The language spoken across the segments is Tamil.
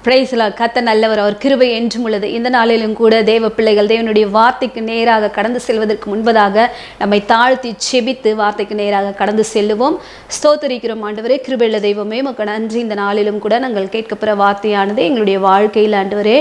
பிரைஸ்லா. கர்த்தர் நல்லவர், அவர் கிருபை என்றும் உள்ளது. இந்த நாளிலும் கூட தேவ பிள்ளைகள் தேவனுடைய வார்த்தைக்கு நேராக கடந்து செல்வதற்கு முன்பதாக நம்மை தாழ்த்தி செபித்து வார்த்தைக்கு நேராக கடந்து செல்லுவோம். ஸ்தோத்திரிக்கிறோம் ஆண்டவரே, கிருபையுள்ள தெய்வமே, உமக்கு நன்றி. இந்த நாளிலும் கூட நாங்கள் கேட்கப்படுற வார்த்தையானது எங்களுடைய வாழ்க்கையில் ஆண்டவரே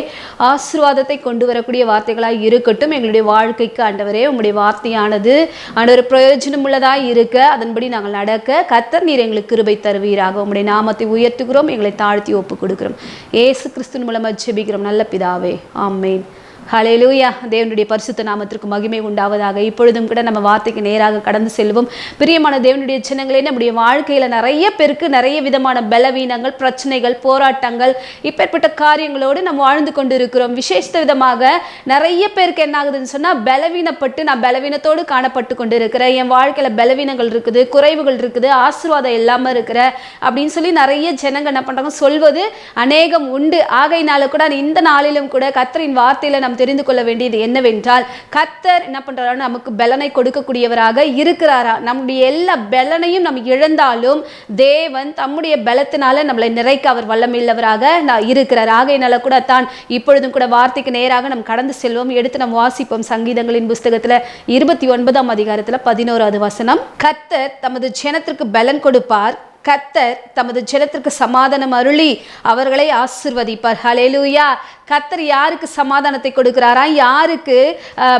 ஆசீர்வாதத்தை கொண்டு வரக்கூடிய வார்த்தைகளாக இருக்கட்டும். எங்களுடைய வாழ்க்கைக்கு ஆண்டவரே உங்களுடைய வார்த்தையானது ஆண்டவர் பிரயோஜனம் உள்ளதாக இருக்க, அதன்படி நாங்கள் நடக்க கர்த்தர் நீர் எங்களுக்கு கிருபை தருவீராக. உங்களுடைய நாமத்தை உயர்த்துகிறோம், எங்களை தாழ்த்தி ஒப்பு கொடுக்கிறோம். இயேசு கிறிஸ்துவின் மூலமாக ஜெபிக்கிறோம் நல்ல பிதாவே, ஆமென். ஹல்லேலூயா. தேவனுடைய பரிசுத்த நாமத்திற்கு மகிமை உண்டாவதாக. இப்பொழுதும் கூட நம்ம வார்த்தைக்கு நேராக கடந்து செல்வோம். பிரியமான தேவனுடைய சின்னங்களே, நம்முடைய வாழ்க்கையில் நிறைய பேருக்கு நிறைய விதமான பலவீனங்கள், பிரச்சனைகள், போராட்டங்கள், இப்பேற்பட்ட காரியங்களோடு நம்ம வாழ்ந்து கொண்டு இருக்கிறோம். விசேஷ விதமாக நிறைய பேருக்கு என்ன ஆகுதுன்னு சொன்னால், பலவீனப்பட்டு நான் பலவீனத்தோடு காணப்பட்டு கொண்டு இருக்கிறேன், என் வாழ்க்கையில் பலவீனங்கள் இருக்குது, குறைவுகள் இருக்குது, ஆசீர்வாதம் இல்லாமல் இருக்கிற அப்படின்னு சொல்லி நிறைய ஜனங்கள் என்ன பண்ணுறாங்க சொல்வது அநேகம் உண்டு. ஆகையினால கூட இந்த நாளிலும் கூட கர்த்தரின் வார்த்தையில் நம்ம தெரிந்து கொள்ள வேண்டியது என்னவென்றால், கர்த்தர் என்ன பண்றாரு, நமக்கு பலனை கொடுக்கக்கூடியவராக இருக்கிறாரா. நம்முடைய எல்லா பலனையும் நம்ம இழந்தாலும் தேவன் தம்முடைய பலத்தினால நம்மளை நிறைக்க அவர் வல்லமையுள்ளவராக இருக்கிறார். ஆகையினால கூட தான் இப்பொழுதும் கூட வார்த்தைக்கு நேராக நம்ம கடந்து செல்வோம். எடுத்து நம்ம வாசிப்போம். சங்கீதங்களின் புஸ்தகத்துல 29ஆம் அதிகாரத்துல 11வது வசனம். கர்த்தர் தமது ஜனத்திற்கு பலன் கொடுப்பார், கர்த்தர் தமது ஜனத்திற்கு சமாதானம் அருளி அவர்களை ஆசீர்வதிப்பார். ஹல்லேலூயா. கர்த்தர் யாருக்கு சமாதானத்தை கொடுக்கிறாரா, யாருக்கு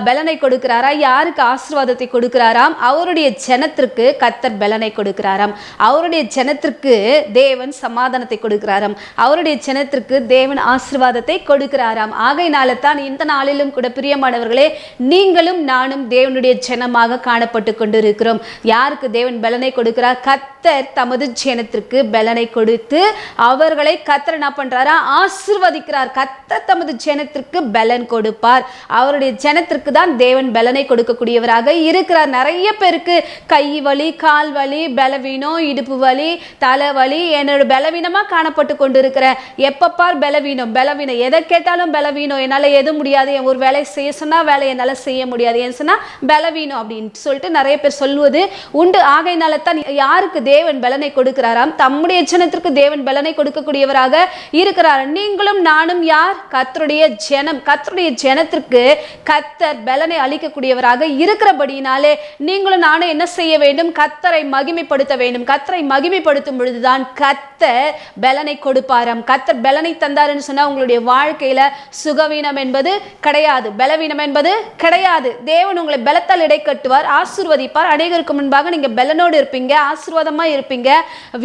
பலனை கொடுக்கிறாரா, யாருக்கு ஆசீர்வாதத்தை கொடுக்கிறாராம்? அவருடைய ஜனத்திற்கு கர்த்தர் பலனை கொடுக்கிறாராம், அவருடைய ஜனத்திற்கு தேவன் சமாதானத்தை கொடுக்கிறாராம், அவருடைய ஜனத்திற்கு தேவன் ஆசீர்வாதத்தை கொடுக்கிறாராம். ஆகையினால தான் இந்த நாளிலும் கூட பிரியமானவர்களே, நீங்களும் நானும் தேவனுடைய ஜனமாக காணப்பட்டு கொண்டு இருக்கிறோம். யாருக்கு தேவன் பலனை கொடுக்கிறார்? கர்த்தர் தமது ஜனத்திற்கு பலனை கொடுத்து அவர்களை கர்த்தர் என்ன பண்றாரா, ஆசீர்வதிக்கிறார். கர்த்தர் தமது ஜனத்திற்கு பலன் கொடுப்பார். அவருடைய ஜனத்திற்கு தான் தேவன் பலனை கொடுக்கக்கூடியவராக இருக்கிறார். நிறைய பேருக்கு கை வலி, கால் வலி, பலவீனம், இடுப்பு வலி, தலைவலி, என்னோட பலவீனமா காணப்பட்டு கொண்டு இருக்கிற, எப்பப்பார் பலவீனம் பலவீனம், எதை கேட்டாலும் பலவீனம், என்னால் எதுவும் முடியாது, ஒரு வேலை செய்ய சொன்னா வேலை என்னால் செய்ய முடியாது, ஏன்னு சொன்னா பலவீனம் அப்படின்னு சொல்லிட்டு நிறைய பேர் சொல்லுவது உண்டு. ஆகையினால தான் யாருக்கு தேவன் பலனை கொடுக்கிறாராம்? தம்முடைய ஜனத்திற்கு தேவன் பலனை கொடுக்கக்கூடியவராக இருக்கிறார். நீங்களும் நானும் யார்? கர்த்தருடைய ஜனம். கர்த்தருடைய ஜனத்திற்கு கர்த்தர் பலனை அளிக்கக்கூடியவராக இருக்கிறபடினாலே நீங்களும் நானும் என்ன செய்ய வேண்டும்? கர்த்தரை மகிமைப்படுத்த வேண்டும். கர்த்தரை மகிமைப்படுத்தும் பொழுதுதான் கர்த்தர் பலனை கொடுப்பாராம். கர்த்தர் பலனை தந்தாருன்னு சொன்னா உங்களுடைய வாழ்க்கையில சுகவீனம் என்பது கிடையாது, பலவீனம் என்பது கிடையாது. தேவன் உங்களை பலத்தால் இடை கட்டுவார், ஆசீர்வதிப்பார். அநேகருக்கு முன்பாக நீங்க பலனோடு இருப்பீங்க, ஆசீர்வாதமா இருப்பீங்க,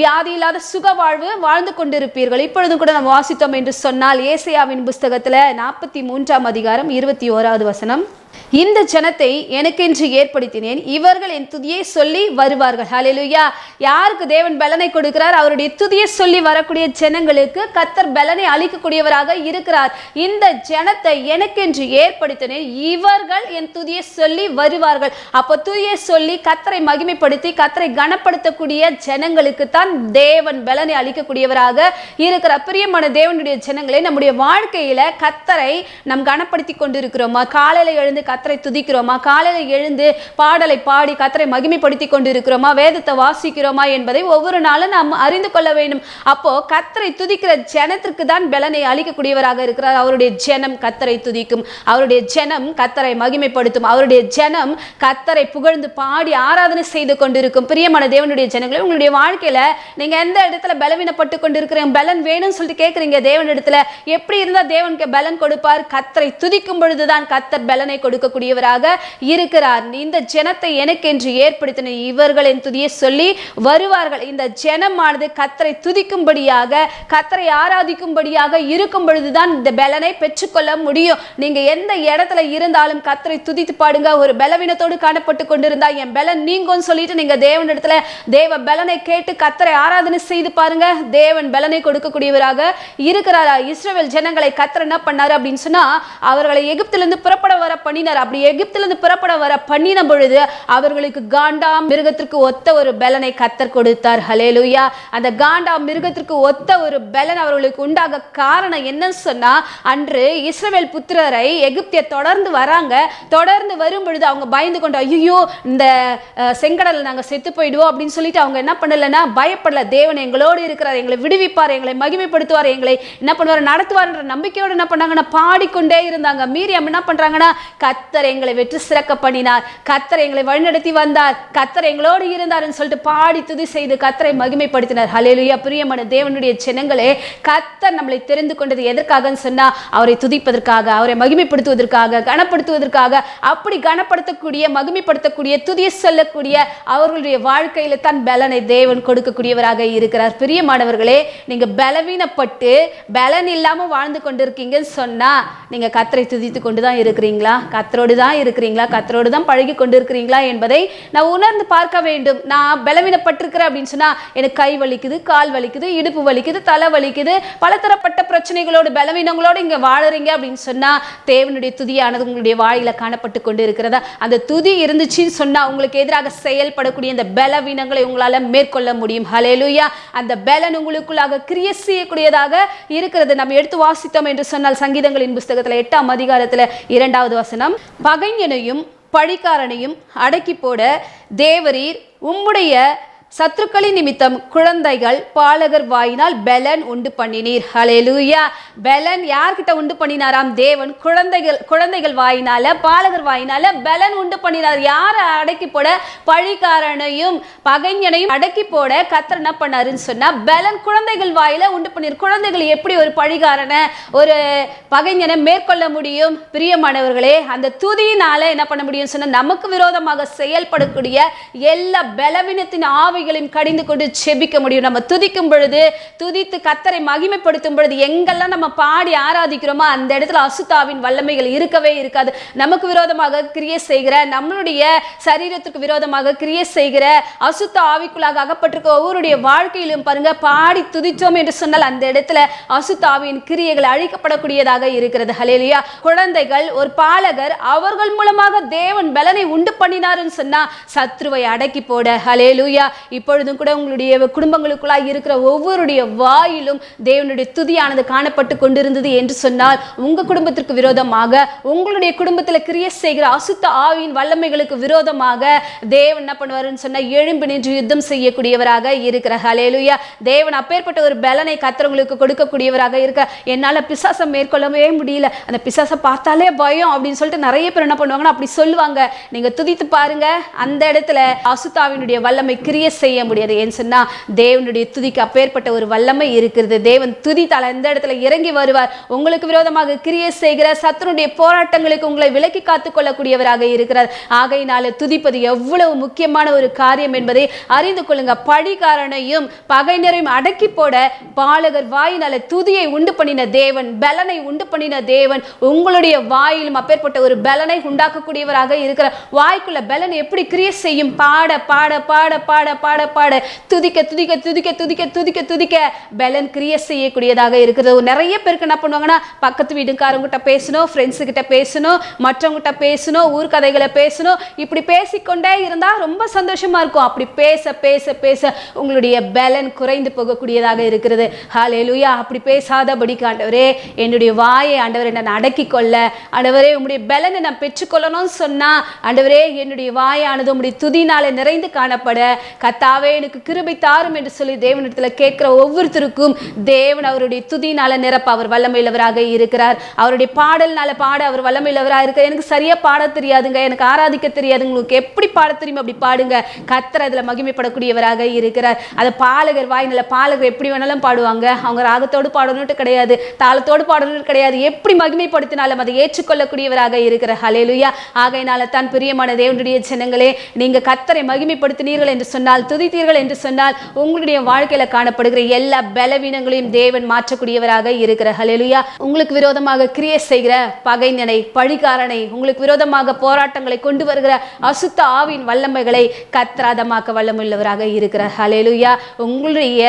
வியாதி இல்லாத சுக வாழ்வு வாழ்ந்து கொண்டிருப்பீர்கள். இப்பொழுதும் கூட நம்ம வாசித்தோம் என்று சொன்னால், ஏசாயாவின் புஸ்தகத்துல 43ஆம் அதிகாரம் 21வது வசனம். இந்த ஜனத்தை எனக்கென்று ஏற்படுத்தினேன், இவர்கள் என் துதியை சொல்லி வருவார்கள். ஹல்லேலூயா. யாருக்கு தேவன் பலனை கொடுக்கிறார்? அவருடைய துதியை சொல்லி வரக்கூடிய ஜனங்களுக்கு கர்த்தர் பலனை அளிக்கக்கூடியவராக இருக்கிறார். இந்த ஜனத்தை எனக்கென்று ஏற்படுத்தினேன், இவர்கள் என் துதியை சொல்லி வருவார்கள். அப்போ துதியை சொல்லி கர்த்தரை மகிமைப்படுத்தி கர்த்தரை கனப்படுத்தக்கூடிய ஜனங்களுக்கு தான் தேவன் பலனை அளிக்கக்கூடியவராக இருக்கிறார். பிரியமான தேவனுடைய ஜனங்களே, நம்முடைய வாழ்க்கையில கர்த்தரை நாம் கனப்படுத்தி கொண்டிருக்கிறோமா? காலையில எழுந்து கர்த்தரை துதிக்கிறோமா? காலையில் எழுந்து பாடலை பாடி கர்த்தரை மகிமைப்படுத்தி கொண்டிருக்கிறோமா? வேதத்தை வாசிக்கிறோமா என்பதை ஒவ்வொரு நாளும் நாம் அறிந்து கொள்ள வேண்டும். அப்போ கர்த்தரை துதிக்கிற ஜனத்திற்கு தான் பலனை அளிக்கக்கூடியவராக இருக்கிறார். அவருடைய ஜனம் கர்த்தரை துதிக்கும், அவருடைய ஜனம் கர்த்தரை மகிமைப்படுத்தும், அவருடைய ஜனம் கர்த்தரை புகழ்ந்து பாடி ஆராதனை செய்து கொண்டிருக்கும். பிரியமான தேவனுடைய ஜனங்களே, உங்களுடைய வாழ்க்கையில நீங்க எந்த இடத்துல பலவீனப்பட்டு கொண்டிருக்கிறீங்க, பலன் வேணும்னு சொல்லிட்டு கேட்குறீங்க தேவன் இடத்துல, எப்படி இருந்தா தேவனுக்கு பலன் கொடுப்பார்? கர்த்தரை துதிக்கும் பொழுதுதான் கர்த்தர் பலனை கொடுக்கக்கூடியவராக இருக்கிறார். இந்த ஜனத்தை எனக்கென்று ஏற்படுத்தின, இவர்கள் என் துதியை சொல்லி வருவார்கள். இந்த ஜனமானது கர்த்தரை துதிக்கும்படியாக, கர்த்தரை ஆராதிக்கும்படியாக இருக்கும் பொழுதுதான் இந்த பலனை பெற்றுக்கொள்ள முடியும். நீங்க எந்த இடத்துல இருந்தாலும் கர்த்தரை துதித்து பாடுங்க. ஒரு பலவீனத்தோடு காணப்பட்டு கொண்டிருந்தா என் பலன் நீங்கும்னு சொல்லிட்டு நீங்க தேவன் இடத்துல தேவ பலனை கேட்டு கர்த்தரை ஆராதனை செய்து பாருங்க, தேவன் பலனை கொடுக்கக்கூடியவராக இருக்கிறாரா? இஸ்ரவேல் ஜனங்களை கர்த்தர் என்ன பண்ணாரு அப்படின்னு சொன்னா, அவர்களை எகிப்திலிருந்து புறப்பட வர பண்ணின பண்ணினார். அப்படி எகிப்திலிருந்து புறப்பட வர பண்ணின பொழுது அவர்களுக்கு காண்டாம் மிருகத்திற்கு ஒத்த ஒரு பலனை கர்த்தர் கொடுத்தார். ஹல்லேலூயா. அந்த காண்டாம் மிருகத்திற்கு ஒத்த ஒரு பலன் அவர்களுக்கு உண்டாக காரணம் என்னன்னு சொன்னா, அன்று இஸ்ரவேல் புத்திரரை எகிப்திய தொடர்ந்து வராங்க. தொடர்ந்து வரும் பொழுது அவங்க பயந்து கொண்டு, ஐயோ இந்த செங்கடல்ல நாங்க செத்து போயிடுவோம் அப்படின்னு சொல்லிட்டு அவங்க என்ன பண்ணலன்னா பயப்படல. தேவன் எங்களோடு இருக்கிறார், எங்களை விடுவிப்பார், எங்களை மகிமைப்படுத்துவார், எங்களை என்ன பண்ணுவார் நடத்துவார் என்ற நம்பிக்கையோடு என்ன பண்ணாங்கன்னா பாடிக்கொண்டே இருந்தாங்க. மீரியாம் என்ன பண்றாங்கன்னா, கர்த்தர் எங்களை வெற்றி சிறக்க பண்ணினார், கர்த்தர் எங்களை வழிநடத்தி வந்தார், கர்த்தர் எங்களோடு இருந்தார்னு சொல்லிட்டு பாடி துதி செய்து கர்த்தரை மகிமைப்படுத்தினார். ஹல்லேலூயா. பிரியமான தேவனுடைய ஜனங்களே, கர்த்தர் நம்மளை தெரிந்து கொண்டது எதற்காகன்னு சொன்னா, அவரை துதிப்பதற்காக, அவரை மகிமைப்படுத்துவதற்காக, கனப்படுத்துவதற்காக. அப்படி கனப்படுத்தக்கூடிய, மகிமைப்படுத்தக்கூடிய, துதியை சொல்லக்கூடிய அவர்களுடைய வாழ்க்கையில தான் பலனை தேவன் கொடுக்கக்கூடியவராக இருக்கிறார். பிரியமானவர்களே, நீங்க பலவீனப்பட்டு பலன் இல்லாம வாழ்ந்து கொண்டிருக்கீங்கன்னு சொன்னா, நீங்க கர்த்தரை துதித்து கொண்டுதான் இருக்கிறீங்களா, கர்த்தரோடு தான் இருக்கிறீங்களா, கர்த்தரோடு தான் பழகி கொண்டிருக்கிறீங்களா என்பதை நான் உணர்ந்து பார்க்க வேண்டும். நான் பலவீனப்பட்டிருக்கிறேன் அப்படின்னு சொன்னா, எனக்கு கை வலிக்குது, கால் வலிக்குது, இடுப்பு வலிக்குது, தலை வலிக்குது, பலதரப்பட்ட பிரச்சனைகளோடு பலவீனங்களோடு இங்க வாழறீங்க அப்படின்னு சொன்னா, தேவனுடைய துதியானது உங்களுடைய வாயில காணப்பட்டு கொண்டு இருக்கிறதா? அந்த துதி இருந்துச்சுன்னு சொன்னா உங்களுக்கு எதிராக செயல்படக்கூடிய இந்த பலவீனங்களை உங்களால மேற்கொள்ள முடியும். ஹல்லேலூயா. அந்த பலன் உங்களுக்குள்ளாக கிரியை செய்யக்கூடியதாக இருக்கிறது. நம்ம எடுத்து வாசித்தோம் என்று சொன்னால், சங்கீதங்களின் புஸ்தகத்துல 8ஆம் அதிகாரத்துல 2வது வசனம், பகைஞனையும் பழிக்காரனையும் அடக்கி போட தேவரீர் உம்முடைய சத்துருக்களின் நிமித்தம் குழந்தைகள் பாலகர் வாயினால் பலன் உண்டு பண்ணினீர். ஹல்லேலூயா. பலன் யார்கிட்ட உண்டு பண்ணினாராம்? தேவன் குழந்தைகள் வாயினால, பாலகர் வாயினால பலன் உண்டு பண்ணினார். யாரை அடக்கி போட? பழிக்காரனையும் பகைஞனையும் அடக்கி போட கர்த்தர் என்ன பண்ணாருன்னு சொன்னா, பலன் குழந்தைகள் வாயில உண்டு பண்ணினார். குழந்தைகள் எப்படி ஒரு பழிகாரனை, ஒரு பகைஞனை மேற்கொள்ள முடியும்? பிரியமானவர்களே, அந்த துதியினால என்ன பண்ண முடியும் சொன்னா, நமக்கு விரோதமாக செயல்படக்கூடிய எல்லா பலவீனத்தின் ஆவிகளையும் கடிந்து கொண்டு செபிக்க முடியும். நம்ம துதிக்கும் பொழுது, துதித்து கர்த்தரை மகிமைப்படுத்தும் பொழுது, எங்கெல்லாம் நம்ம பாடி ஆராதிக்கிறோமோ அந்த இடத்துல அசுத்தாவின் வல்லமைகள் இருக்கவே இருக்காது. நமக்கு விரோதமாக கிரியை செய்கிற, நம்மளுடைய சரீரத்துக்கு விரோதமாக கிரியை செய்கிற அசுத்த ஆவிக்குள்ளாக அகப்பட்டிருக்க ஒவ்வொருடைய வாழ்க்கையிலும் பாருங்க, பாடி துதிச்சோம் என்று சொன்னால் அந்த இடத்துல அசுத்த ஆவியின் கிரியைகள் அழிக்கப்படக்கூடியதாக இருக்கிறது. ஹல்லேலூயா. குழந்தைகள், ஒரு பாலகர், அவர்கள் மூலமாக தேவன் பலனை உண்டு பண்ணினார்னு சொன்னா சத்ருவை அடக்கி போட. ஹல்லேலூயா. இப்பொழுதும் கூட உங்களுடைய குடும்பங்களுக்குள்ளாய் இருக்கிற ஒவ்வொருடைய வாயிலும் தேவனுடைய துதியானது காணப்பட்டு கொண்டிருந்தது என்று சொன்னால், உங்க குடும்பத்திற்கு விரோதமாக, உங்களுடைய குடும்பத்தில் கிரியை செய்கிற அசுத்த ஆவியின் வல்லமைகளுக்கு விரோதமாக தேவன் என்ன பண்ணுவாருன்னு சொன்னா, எழும்பி நின்று யுத்தம் செய்யக்கூடியவராக இருக்கிறார். ஹல்லேலூயா. தேவன் அப்பேற்பட்ட ஒரு பலனை கர்த்தருக்கு கொடுக்கக்கூடியவராக இருக்க. என்னால பிசாசை மேற்கொள்ளவே முடியல, அந்த பிசாசை பார்த்தாலே பயம் அப்படின்னு சொல்லிட்டு நிறைய பேர் என்ன பண்ணுவாங்கன்னா அப்படி சொல்லுவாங்க. நீங்க துதித்து பாருங்க, அந்த இடத்துல அசுத்தாவினுடைய வல்லமை கிரியை செய்ய முடியாது. ஏன்னு சொன்னா, தேவனுடைய துதிக்கு அப்பேற்பட்ட ஒரு வல்லமை இருக்கிறது. தேவன் துதித்தால் அந்த இடத்துல இறங்கி வருவார். உங்களுக்கு விரோதமாக கிரியை செய்கிற சத்துருடைய போராட்டங்களுக்கு உங்களை விலக்கி காத்துக் கொள்ளக்கூடியவராக இருக்கிறார். ஆகையினால துதிப்பது எவ்வளவு முக்கியமான ஒரு காரியம் என்பதை அறிந்து கொள்ளுங்க. பழிகாரனையும் பகைஞரையும் அடக்கி போட பாலகர் வாயினால துதியை உண்டு பண்ணின தேவன், பலனை உண்டு பண்ணின தேவன் உங்களுடைய வாயிலும் அப்பேற்பட்ட ஒரு பலனை உண்டாக்கக்கூடியவராக இருக்கிற. வாய்க்குள்ள பலன் எப்படி கிரியை செய்யும்? பாட பாட பாட பாட பாட பாட, துதிக்க துதிக்க துதிக்க துதிக்க துதிக்க துதிக்க பலன் கிரியை செய்யக்கூடியதாக இருக்கிறது. நிறைய பேருக்கு என்ன பண்ணுவாங்கன்னா, பக்கத்து வீட்டுக்காரங்கிட்ட பேசணும், ஃப்ரெண்ட்ஸு கிட்ட பேசணும், மற்றவங்கிட்ட பேசணும், ஊர் கதைகளை பேசணும், இப்படி பேசிக்கொண்டே இருந்தா ரொம்ப சந்தோஷமா இருக்கும். அப்படி பேச பேச பேச உங்களுடைய பலன் குறைந்து போகக்கூடியதாக இருக்கிறது. ஹல்லேலூயா. அப்படி பேசாதபடிக்கு ஆண்டவரே, என்னுடைய வாயை ஆண்டவரை நான் அடக்கி கொள்ள, ஆண்டவரே உம்முடைய பலனை நான் பெற்றுக்கொள்ளணும்னு சொன்னா, ஆண்டவரே என்னுடைய வாயானது உம்முடைய துதினாலே நிறைந்து காணப்பட, கர்த்தாவே எனக்கு கிருபை தாரும் என்று சொல்லி தேவனிடத்துல கேட்கிற ஒவ்வொருத்தருக்கும் தேவன் அவருடைய துதினால நிரப்ப அவர் வல்லமையுள்ளவராக இருக்கிறார். அவருடைய பாடல்னால பாட அவர் வல்லமையுள்ளவராக இருக்கிறார். எனக்கு சரியா பாட தெரியாதுங்க, எனக்கு ஆராதிக்க தெரியாதுங்க, உங்களுக்கு எப்படி பாட தெரியும் அப்படி பாடுங்க. கர்த்தர் அதுல மகிமைப்படக்கூடியவராக இருக்கிறார். அது பாலகர் வாயினால, பாலகர் எப்படி வேணாலும் பாடுவாங்க. அவங்க ராகத்தோடு பாடணும்னு கிடையாது, தாளத்தோடு பாடணும்னு கிடையாது, எப்படி மகிமைப்படுத்தினாலும் அதை ஏற்றுக்கொள்ளக்கூடியவராக இருக்கிறார். ஹல்லேலூயா. ஆகையினால தான் பிரியமான தேவனுடைய ஜனங்களே, நீங்க கர்த்தரை மகிமைப்படுத்தினீர்கள் என்று சொன்னால் துதித்தீர்கள் என்று சொன்னால் உங்களுடைய வாழ்க்கையில காணப்படுகிற எல்லா பலவீனங்களையும் தேவன் மாற்றக்கூடியவராக இருக்கிறார். ஹல்லேலூயா. உங்களுக்கு விரோதமாக கிரியை செய்கிற பகைஞனை, பழிகாரனை, உங்களுக்கு விரோதமாக போராட்டங்களை கொண்டு வருகிற அசுத்த ஆவின் வல்லமைகளை கத்ராதமாக்க வல்லமுள்ளவராக இருக்கிறார். ஹல்லேலூயா. உங்களுடைய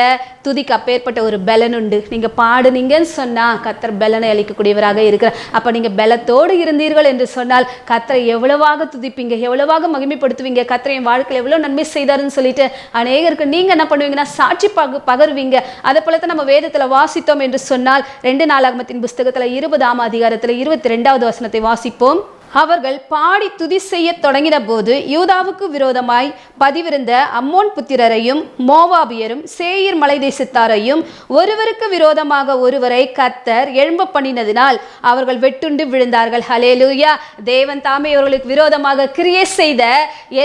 துதிக்கு அப்பேற்பட்ட ஒரு பலன் உண்டு. நீங்க பாடுனீங்கன்னு சொன்னா கர்த்தர் பலனை அளிக்கக்கூடியவராக இருக்கிறார். அப்ப நீங்க பலத்தோடு இருந்தீர்கள் என்று சொன்னால் கர்த்தரை எவ்வளவாக துதிப்பீங்க, எவ்வளவாக மகிமைப்படுத்துவீங்க. கர்த்தர் என் வாழ்க்கையில் எவ்வளவு நன்மை செய்தாருன்னு சொல்லிட்டு அநேகருக்கு நீங்க என்ன பண்ணுவீங்கன்னா சாட்சி பகருவீங்க. அதை போலத்தான் நம்ம வேதத்துல வாசித்தோம் என்று சொன்னால் 2 நாளாகமத்தின் புஸ்தகத்துல 20ஆம் அதிகாரத்துல 22வது வசனத்தை வாசிப்போம். அவர்கள் பாடி துதி செய்ய தொடங்கின போது யூதாவுக்கு விரோதமாய் பதிவிருந்த அம்மோன் புத்திரரையும் மோவாபியரும் சேயீர் மலை தேசத்தாரையும் ஒருவருக்கு விரோதமாக ஒருவரை கர்த்தர் எழும்ப பண்ணினதினால் அவர்கள் வெட்டுண்டு விழுந்தார்கள். ஹல்லேலூயா. தேவன் தாமே அவர்களுக்கு விரோதமாக கிரியை செய்த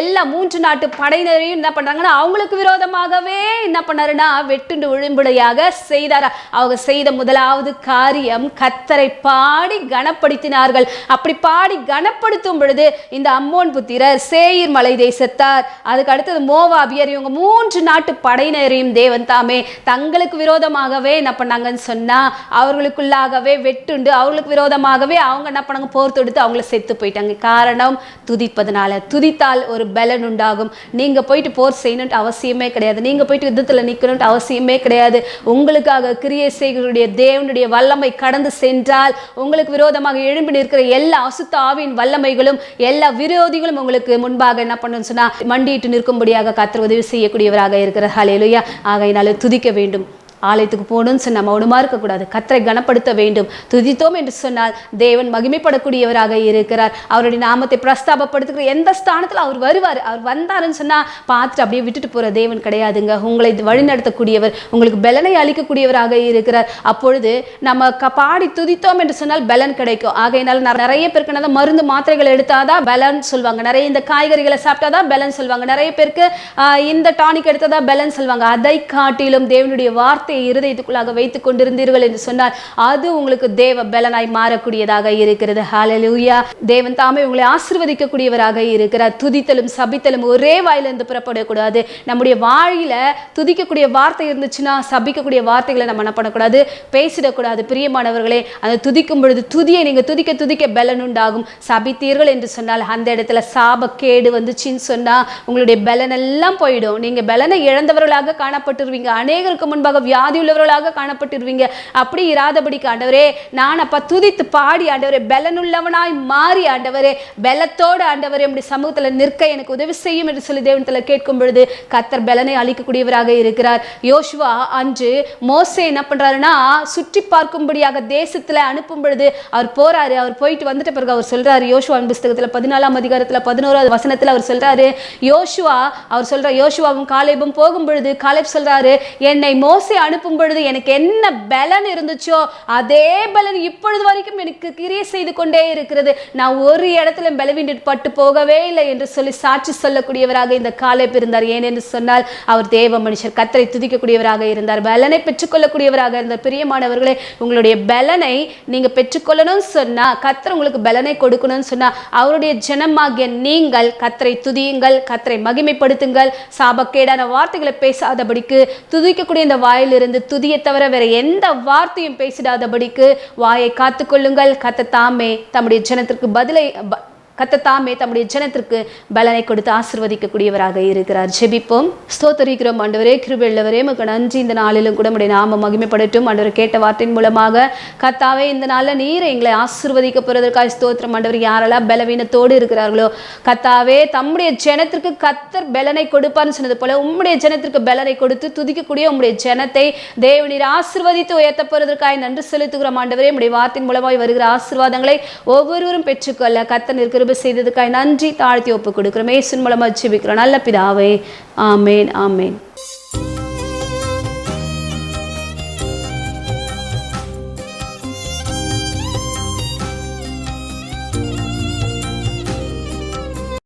எல்லா 3 நாட்டு படையினரையும் என்ன பண்றாங்கன்னா அவங்களுக்கு விரோதமாகவே என்ன பண்ணாருன்னா வெட்டுண்டு விழும்படியாக செய்தார். அவங்க செய்த முதலாவது காரியம் கர்த்தரை பாடி கனப்படுத்தினார்கள். அப்படி பாடி கனப்படுத்தும் பொழுது இந்த அம்மோன் புத்திரர், சேயீர் மலை தேசத்தார், அதுக்கு அடுத்தது மோவாபியர், இவங்க 3 நாட்டு படையினரையும் தேவன் தாமே தங்களுக்கு விரோதமாகவே என்ன பண்ணாங்கன்னு சொன்னா அவர்களுக்குள்ளாகவே வெட்டுண்டு அவர்களுக்கு விரோதமாகவே அவங்க என்ன பண்ணாங்க, போர் தொடுத்து அவங்கள செத்து போயிட்டாங்க. காரணம் துதிப்பதனால. துதித்தால் ஒரு பலன் உண்டாகும். நீங்க போயிட்டு போர் செய்யணும்னு அவசியமே கிடையாது. நீங்க போயிட்டு யுத்தத்தில் நிற்கணும்னு அவசியமே கிடையாது. உங்களுக்காக கிரியை செய்களுடைய தேவனுடைய வல்லமை கடந்து சென்றால் உங்களுக்கு விரோதமாக எழும்பி நிற்கிற எல்லா அசுத்த ஆவின் வல்லமைகளும் எல்லா விரோதிகளும் உங்களுக்கு முன்பாக என்ன பண்ணணும்னு சொன்னா மண்டியிட்டு நிற்கும்படியாக கர்த்தர் உதவி செய்யக்கூடியவராக இருக்கிறார். ஹல்லேலூயா. ஆகையினால துதிக்க வேண்டும். ஆலயத்துக்கு போகணும்னு சொன்னால் மௌனமாக இருக்கக்கூடாது. கர்த்தரை கனப்படுத்த வேண்டும். துதித்தோம் என்று சொன்னால் தேவன் மகிமைப்படக்கூடியவராக இருக்கிறார். அவருடைய நாமத்தை பிரஸ்தாபப்படுத்துகிற எந்த ஸ்தானத்தில் அவர் வருவார். அவர் வந்தாருன்னு சொன்னால் பார்த்துட்டு அப்படியே விட்டுட்டு போகிற தேவன் கிடையாதுங்க. உங்களை வழிநடத்தக்கூடியவர், உங்களுக்கு பலனை அளிக்கக்கூடியவராக இருக்கிறார். அப்பொழுது நம்ம பாடி துதித்தோம் என்று சொன்னால் பலன் கிடைக்கும். ஆகையினால நிறைய பேருக்கு என்ன மருந்து மாத்திரைகள் எடுத்தாதான் பலன் சொல்வாங்க. நிறைய இந்த காய்கறிகளை சாப்பிட்டாதான் பலன் சொல்வாங்க. நிறைய பேருக்கு இந்த டானிக் எடுத்தாதான் பலன் சொல்வாங்க. அதை காட்டிலும் தேவனுடைய வார்த்தை இருதயத்துக்குள்ளாக வைத்துக் கொண்டிருந்தீர்கள் என்று சொன்னால் அது உங்களுக்கு தேவ பலனாய் மாறக்கூடியதாக இருக்கிறது. ஹல்லேலூயா. தேவன் தாமே உங்களை ஆசீர்வதிக்கக்கூடியவராக இருக்கிறார். துதித்தலும் சபித்தலும் ஒரே வாயிலிருந்து புறப்படக்கூடாது. நம்முடைய வாயில துதிக்கக்கூடிய வார்த்தை இருந்துச்சுன்னா சபிக்கக்கூடிய வார்த்தைகளை நம்ம என்ன பண்ணக்கூடாது, பேசிடக்கூடாது. பிரியமானவர்களே, அந்த துதிக்கும் பொழுது துதியை நீங்க துதிக்க துதிக்க பலன் உண்டாகும். சபித்தீர்கள் என்று சொன்னால் அந்த இடத்துல சாபக்கேடு வந்துச்சுன்னு சொன்னா உங்களுடைய பலன் எல்லாம் போயிடும். நீங்க பலனை இழந்தவர்களாக காணப்பட்டுருவீங்க. அநேகருக்கு முன்பாக வியாதி உள்ளவர்களாக காணப்பட்டிருவீங்க. அப்படி இராதபடிக்கு ஆண்டவரே, நான் அப்ப துதித்து பாடி ஆண்டவரே பலனுள்ளவனாய் மாறி ஆண்டவரே பலத்தோடு ஆண்டவரே உம்முடைய சமூகத்துல நிற்க எனக்கு உதவி செய்யும் என்று சொல்லி தேவனிடத்துல கேட்கும் பொழுது கர்த்தர் பலனை அளிக்கக்கூடியவராக இருக்கிறார். யோசுவா அன்று மோசே என்ன பண்றாருன்னா சுற்றி பார்க்கும்படியாக தேசத்துல அனுப்பும் பொழுது அவர் போறாரு. அவர் போயிட்டு வந்துட்ட பிறகு அவர் சொல்றாரு, யோசுவாவின் புஸ்தகத்துல 14ஆம் அதிகாரத்துல 11வது வசனத்துல அவர் சொல்றாரு, அவர் சொல்றார், யோசுவாவும் காலேபும் போகும் பொழுது காலேப் சொல்றாரு, என்னை மோசே அனுப்பும் பொழுது எனக்கு என்ன பலன் இருந்துச்சோ அதே பலன் இப்பொழுது வரைக்கும் எனக்கு கிரியை செய்து கொண்டே இருக்கிறது. நான் ஒரு இடத்துல பலவீனப்பட்டு போகவே இல்லை என்று சொல்லி சாட்சி சொல்லக்கூடியவராக இந்த காலேப் இருந்தார். ஏனென்று சொன்னால் அவர் தேவ மனுஷர், கர்த்தரை துதிக்கக்கூடியவராக இருந்தார், பலனை பெற்றுக்கொள்ளக்கூடியவராக இருந்தார். பிரியமானவர்களே, உங்களுடைய பலனை நீங்க பெற்றுக்கொள்ளணும்னு சொன்னா, கர்த்தர் உங்களுக்கு பலனை கொடுக்கணும்னு சொன்னா, அவருடைய ஜனமாகிய நீங்கள் கர்த்தரை துதியுங்கள், கர்த்தரை மகிமைப்படுத்துங்கள். சாபக்கேடான வார்த்தைகளை பேசாதபடிக்கு துதிக்கக்கூடிய இந்த வாயிலிருந்து துதியை தவிர வேற எந்த வார்த்தையும் பேசிடாதபடிக்கு வாயை காத்துக்கொள்ளுங்கள். கர்த்தர் தாமே தம்முடைய ஜனத்திற்கு கர்த்தர் தம்முடைய ஜனத்திற்கு பலனை கொடுத்து ஆசீர்வதிக்கக்கூடியவராக இருக்கிறார். ஜெபிப்போம். ஸ்தோத்திரிக்கிறோம் ஆண்டவரே, கிருபையுள்ளவரே, உமக்கு நன்றி. இந்த நாளிலும் கூட உம்முடைய நாமம் மகிமைப்படட்டும். ஆண்டவரே, கேட்ட வார்த்தையின் மூலமாக கர்த்தாவே இந்த நாளில் நீரை எங்களை ஆசீர்வதிக்க போறதற்காக ஸ்தோத்திரம். ஆண்டவர், யாரெல்லாம் பலவீனத்தோடு இருக்கிறார்களோ கர்த்தாவே தம்முடைய ஜனத்திற்கு கர்த்தர் பலனை கொடுப்பார்னு சொன்னது போல உம்முடைய ஜனத்திற்கு பலனை கொடுத்து துதிக்கக்கூடிய உம்முடைய ஜனத்தை தேவனீர் ஆசீர்வதித்து உயர்த்த போறதற்காக நன்றி செலுத்துகிறோம். ஆண்டவரே, உம்முடைய வார்த்தையின் மூலமாக வருகிற ஆசீர்வாதங்களை ஒவ்வொருவரும் பெற்றுக்கொள்ள கர்த்தர் இருக்கிற செய்ததுக்காய் நன்றி. தாழ்த்தி ஒப்பு கொடுக்கிறோம். இயேசுவின் மூலமாக ஜெபிக்கிறோம் நல்ல பிதாவே. ஆமேன், ஆமேன்.